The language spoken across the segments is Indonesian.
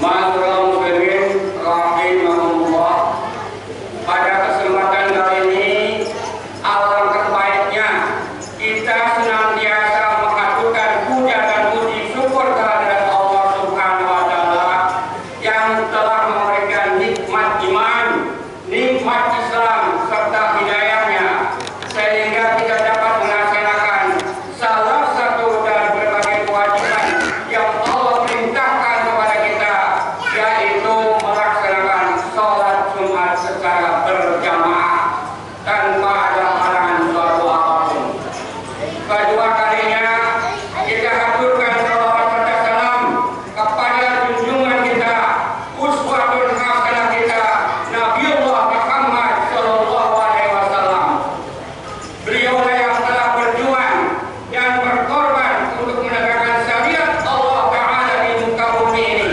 Ma'asyiral muslimin rahimahumullah. Pada kesempatan kali ini, alangkah baiknya kita senantiasa mengaturkan puja dan puji syukur kehadirat Allah Subhanahu wa taala yang telah memberikan nikmat iman, nikmat Islam serta hidayahnya, sehingga kita dapat melaksanakan salah satu dari berbagai kewajiban yang Allah perintahkan kepada kita, yaitu melaksanakan sholat Jumat secara berjamaah tanpa ada halangan suatu apapun. Kedua kalinya kita haturkan salawat serta salam kepada junjungan kita, uswatun hasanah kita, Nabiullah Muhammad Shallallahu Alaihi Wasallam. Beliaulah yang telah berjuang dan berkorban untuk menegakkan syariat Allah Ta'ala di muka bumi ini,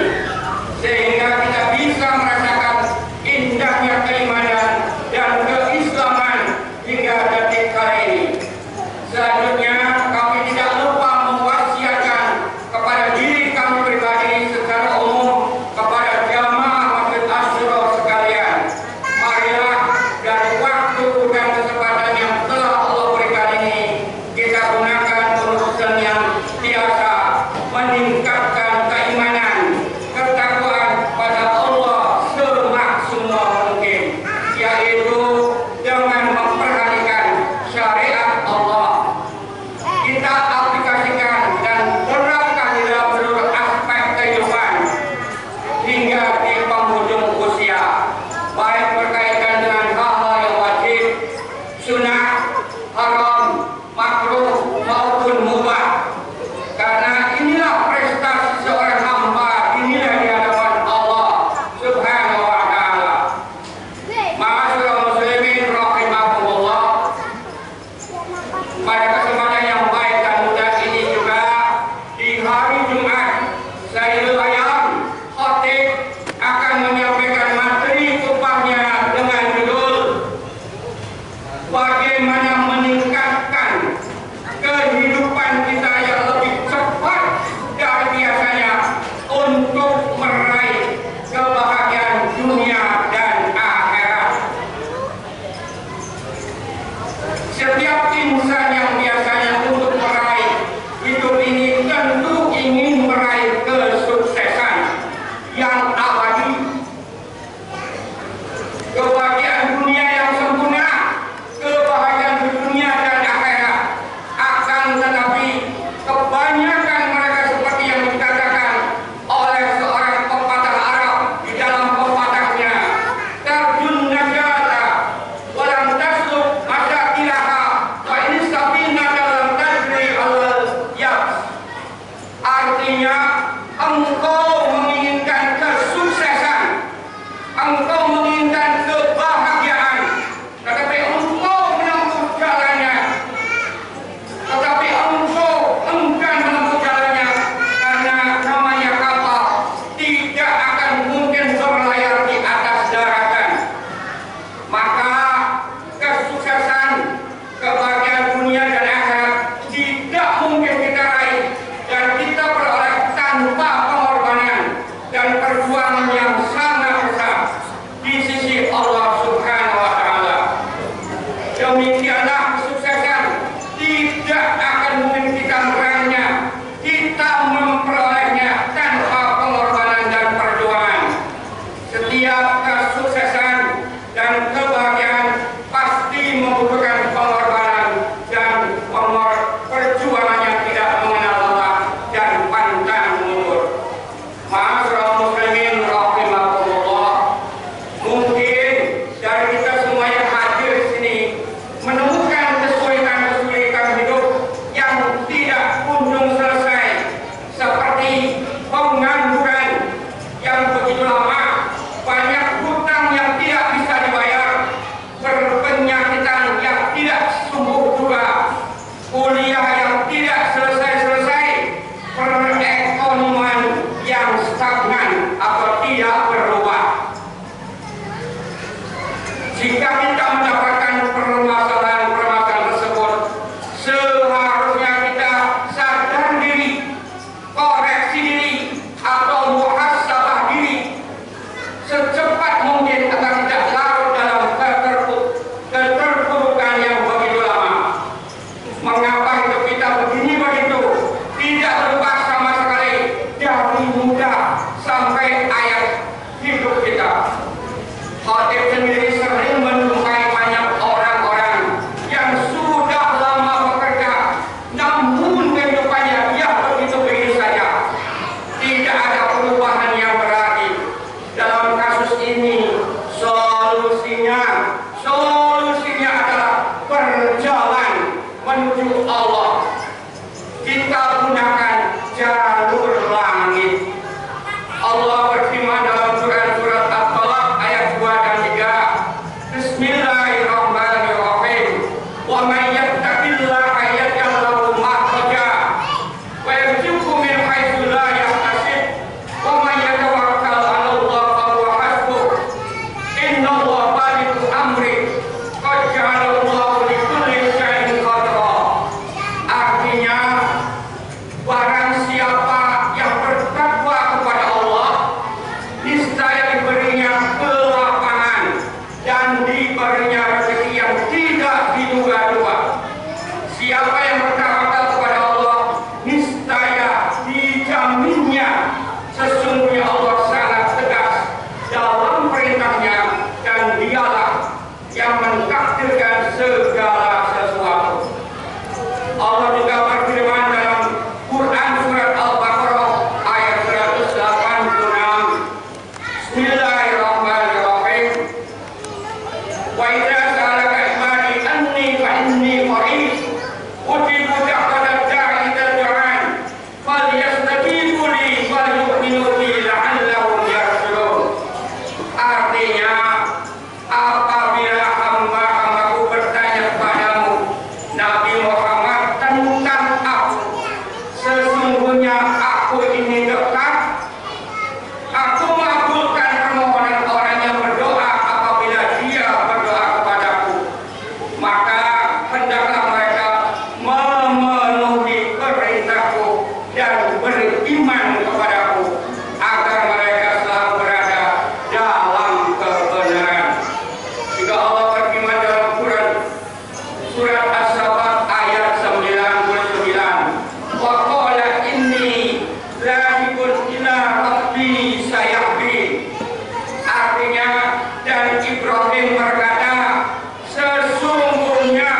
sehingga kita bisa merasakan indahnya keimanan dan keislaman hingga detik kali ini. Selanjutnya, kami tidak lupa mewasiatkan kepada diri kami pribadi secara umum, kepada jamaah Masjid Asyura sekalian. Marilah dari waktu dan kesempatan yang telah Allah berikan ini, kita gunakan urusan yang biasa meningkatkan keimanan, ketakwaan pada Allah semaksimal mungkin, yaitu dengan memperhatikan syariat Allah. Kita aplikasikan dan terapkan di dalam seluruh aspek kehidupan hingga di penghujung usia, baik berkaitan dengan hal-hal yang wajib, sunnah, haram, makruh maupun mubah. Karena inilah prestasi seorang hamba dinilai di hadapan Allah Subhanahu wa taala. Ma'asyiral muslimin rahimahumullah. Pada kesempatan yang baik dan mudah ini juga, di hari Jumat, Sayyidul Ayam Khatib akan menyampaikan materi kupangnya dengan judul bagaimana meningkatkan kehidupan kita yang lebih cepat dari biasanya untuk meraih kebahagiaan dunia dan akhirat. Setiap insan yang biasanya untuk meraih hidup ini tentu ingin meraih kesuksesan yang abadi, kebahagiaan dunia yang sempurna, kebahagiaan di dunia dan akhirat. Akan tetapi kebanyakan mereka seperti yang dikatakan oleh seorang pepatah Arab di dalam pepatahnya, tarjun najata walam tasluk masyatilaha wa ini sabina dalam tajri al-yabs. Artinya, engkau menginginkan kesuksesan, engkau menginginkan kebahagiaan, tetapi engkau menempuh jalannya, tetapi engkau enggan menempuh jalannya karena namanya kapal tidak akan mungkin berlayar di atas daratan. Maka kesuksesan, kebahagiaan dunia dan akhirat tidak mungkin kita raih dan kita peroleh tanpa pengorbanan dan perjuangan yang sangat besar di sisi Allah Subhanahu wa taala. Demikianlah kesuksesan tidak akan mungkin kita meraihnya, kita memperolehnya tanpa pengorbanan dan perjuangan. Setiap kesuksesan dan kebahagiaan pasti membutuhkan pengorbanan dan perjuangan yang tidak mengenal lelah dan pantang mundur. Ma'asyiral muslimin rahimahumullah. Mungkin dari kita semua yang hadir di sini menemukan kesulitan-kesulitan hidup yang tidak kunjung selesai, seperti pengangguran yang begitu lama, banyak hutang yang tidak bisa dibayar, berpenyakitan yang tidak sembuh juga, kuliah yang tidak selesai-selesai, perekonomian yang stagnan atau tidak berubah. Jika kita mendapatkan permasalahan-permasalahan tersebut, seharusnya kita sadar diri, koreksi diri, atau muhasabah diri sampai ayat hidup kita. Khatib sendiri sering menjumpai banyak orang-orang yang sudah lama bekerja, namun kehidupannya dia begitu-begitu saja. Tidak ada perubahan yang berarti. Dalam kasus ini, solusinya adalah berjalan menuju Allah. Kita gunakan jalur langit. Allah berfirman dalam surat At-Talaq ayat 2 dan 3. Bismillahirrahmanirrahim. Wa may yattaqillaha yaj'al lahu makhraja wa yarzuqhu min haitsu la yahtasib wa may yatawakkal 'ala Allah fa huwa hasbuh. Innallaha balighu amri qad ja'ala Allahu li kulli shay'in qadra. Artinya, barang siapa yang bertakwa kepada Allah, niscaya diberinya kelapangan dan diberinya rezeki yang tidak diduga-duga. Siapa yang bertawakal kepada Allah, niscaya dijaminnya. Sesungguhnya Allah sangat tegas dalam perintahnya, dan dialah yang mentakdirkan segala sesuatu. Allah juga berfirman dalam Quran surat Al-Baqarah ayat 186. Bismillahirrahmanirrahim. Wa idza sa'alaka ibadi anni fa inni qarib ujibu da'watad da'i idza da'an falyastajibu li wa yu'minu bi la'allahum yarshudun. Artinya, apabila hamba-hambaku bertanya kepadamu, Nabi Muhammad, tentang aku, sesungguhnya aku ini dekat. Aku mengabulkan permohonan orang yang berdoa apabila dia berdoa kepadaku. Maka hendaklah mereka memenuhi perintahku dan beriman kepadaku, agar mereka selalu berada dalam kebenaran. Jika Allah berfirman dalam Quran surat As-Sabat ayat 99, wa qala inni dzahibun ila rabbi sayahdi. Artinya, dan Ibrahim berkata, sesungguhnya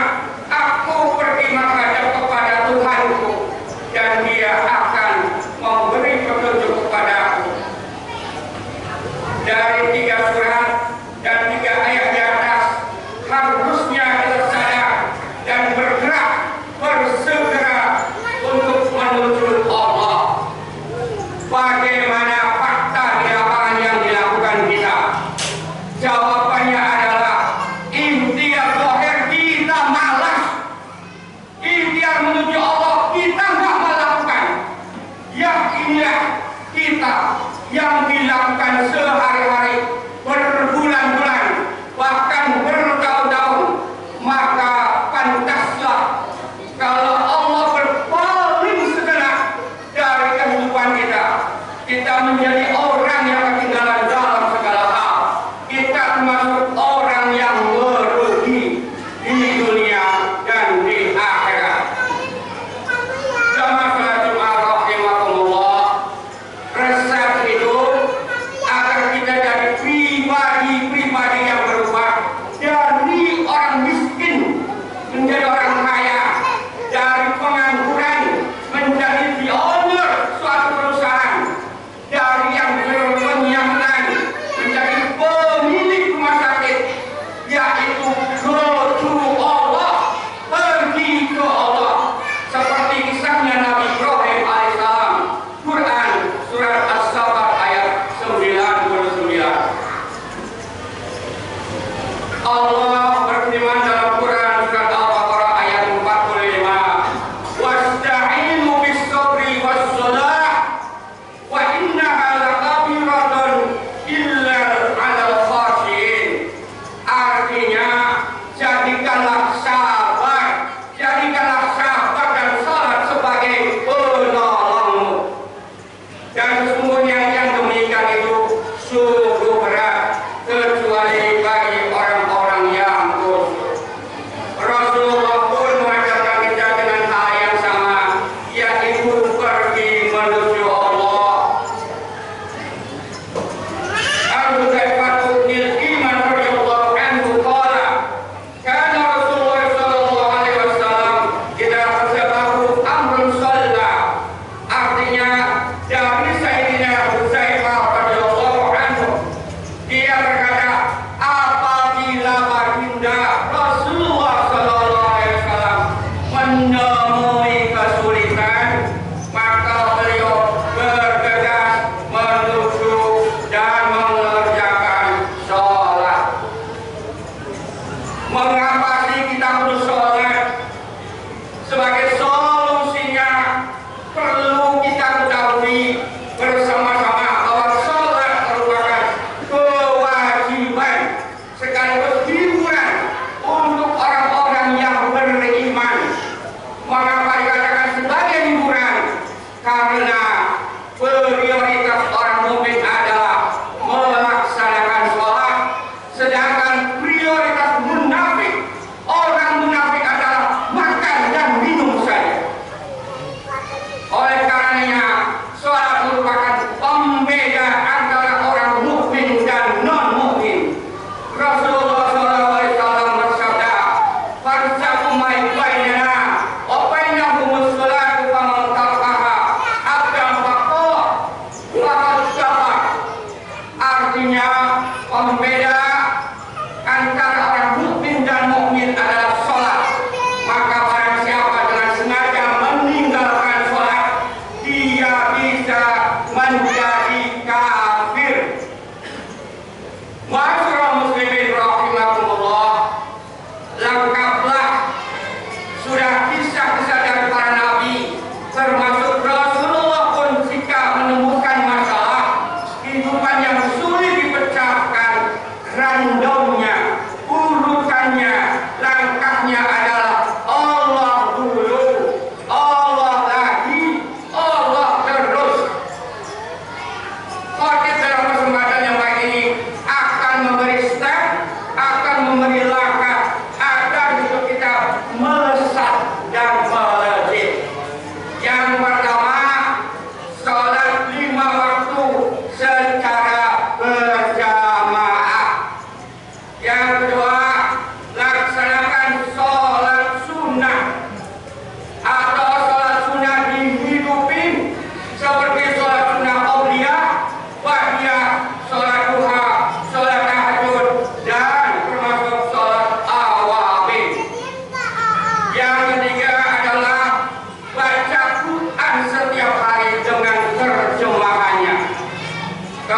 aku pergi menghadap kepada Tuhanku, dan dia akan memberi petunjuk kepadaku. Dari 3 surat dan 3 ayat di atas, harusnya kita sadar dan bergerak, bersegera untuk menuju Allah. Bagaimana fakta di lapangan yang dilakukan kita? Jawabannya adalah ikhtiar zahir kita malas. Ikhtiar menuju Allah kita nggak melakukan. Yang inilah kita yang dilakukan sehari-hari, berbulan-bulan, bahkan bertahun-tahun. Maka pantaslah kalau Allah berpaling sejenak dari kehidupan kita, kita menjadi orang yang ketinggalan dalam segala hal. Kita termasuk orang yang merugi di dunia dan di akhirat. Jamaah salat Jumat rahimakumullah, resep hidup agar kita jadi pribadi-pribadi yang berubah, dari orang miskin menjadi orang kaya, dari pengangguran menjadi pionir suatu perusahaan, dari yang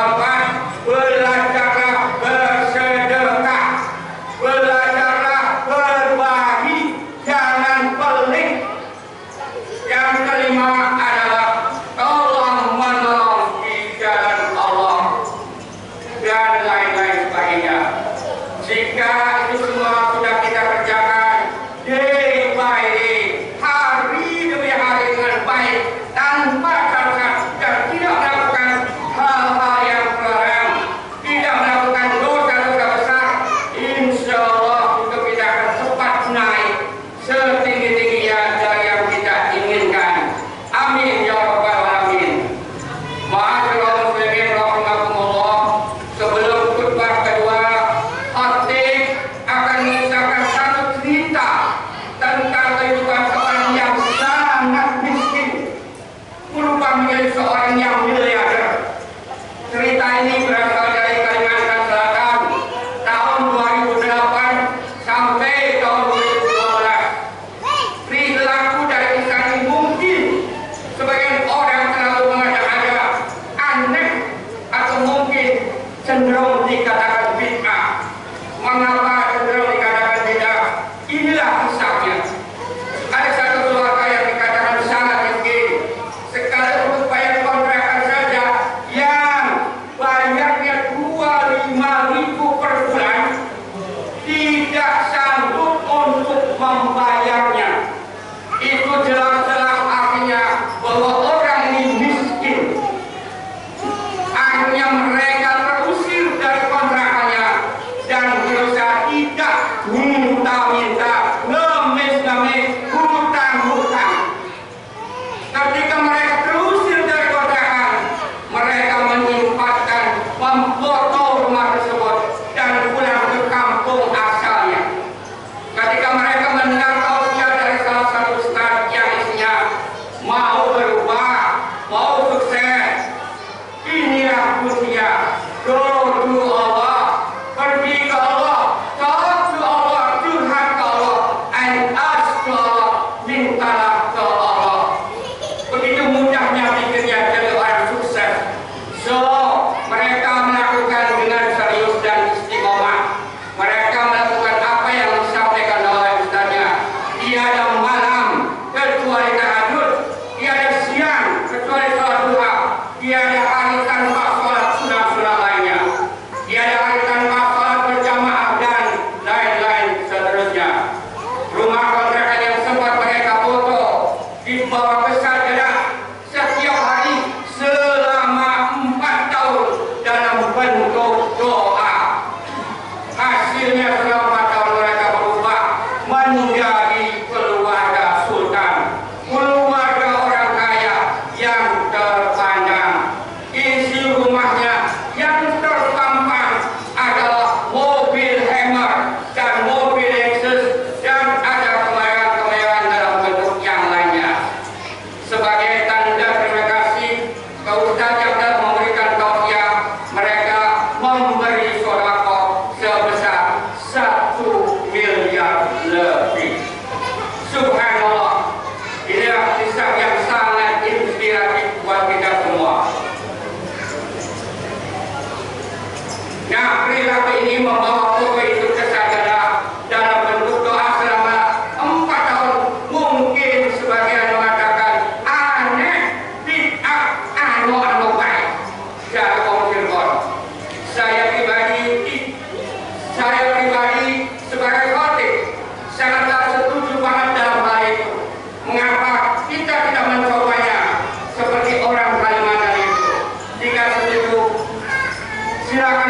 keempat, belajarlah bersedekah, belajarlah berbagi, jangan pelit. Yang kelima adalah tolong menolong di jalan Allah dan lain-lain sebagainya. Jika itu semua sudah kita kerjakan day by day, hari demi hari dengan baik, tanpa cacat, dan tidak melakukan hal-hal yang terlarang, tidak melakukan dosa-dosa besar, insya Allah itu kita akan cepat naik setinggi-tingginya dari yang kita inginkan. Amin ya rabbal alamin. Ma'asyiral muslimin rahimakumullah, sebelum khutbah kedua, khatib akan mengisahkan satu cerita tentang kehidupan seorang yang sangat miskin berubah menjadi seorang yang miliarder. Cerita ini berasal dari Kalimantan Selatan tahun 2008 sampai tahun 2012. Perilaku dari kisah ini mungkin sebagian orang terlalu mengada-ada, aneh, atau mungkin cenderung dikatakan bid'ah. Mengapa cenderung dikatakan bid'ah? Inilah kisahnya. Ada satu keluarga yang dikatakan sangat miskin. Sekali untuk bayar kontrakan saja yang bayarnya 25.000 per bulan, tidak sanggup untuk membayarnya. Itu jelas-jelas artinya bahwa orang ini miskin. Akhirnya mereka terusir dari kontrakannya dan berusaha tidak minta-minta, ngemis-ngemis, hutang-hutang. Ketika mereka terusir dari kontrakan, mereka menyempatkan memfoto rumah tersebut dan pulang ke kampung asalnya. Ketika mereka mendengar tausiah dari salah satu ustaz yang isinya mau berubah, mau sukses, inilah kuncinya. Go to Allah, pergi ke Allah, talk to Allah, curhat ke Allah, and ask to Allah, mintalah ke Allah. Begitu mudahnya pikirnya jadi orang sukses. So, mereka melakukan dengan serius dan istiqomah. Mereka melakukan apa yang disampaikan oleh ustaznya. Tiada malam kecuali tahajud, tiada siang kecuali sholat duha, tiada hari tanpa sholat sunah-sunah lainnya, tiada hari tanpa sholat berjamaah dan lain-lain seterusnya. Rumah kontrakan yang sempat mereka foto dibawa ke Sajdah setiap hari selama 4 tahun dalam bentuk doa. Hasilnya selama 4 tahun mereka berubah menjadi keluarga sultan, keluarga orang kaya yang terpandang. Isi rumahnya yang terpampang adalah mobil Hammer dan mobil Lexus, dan ada kemewahan-kemewahan dalam bentuk yang lainnya. Sebagai tanda terima kasih ke ustaz yang telah memberikan tausiah, mereka memberi sedekah sebesar 1 miliar lebih. Subhanallah, inilah kisah yang sangat inspiratif buat kita semua. Nah, perilaku ini membawa foto itu ke Sajdah dalam bentuk doa selama 4 tahun. Mungkin sebagian mengatakan aneh, bid'ah, anu baik. Saya konfirmasi. Saya pribadi sebagai khatib sangatlah setuju banget dalam hal itu. Mengapa kita tidak mencobanya seperti orang Kalimantan itu? Jika setuju, silakan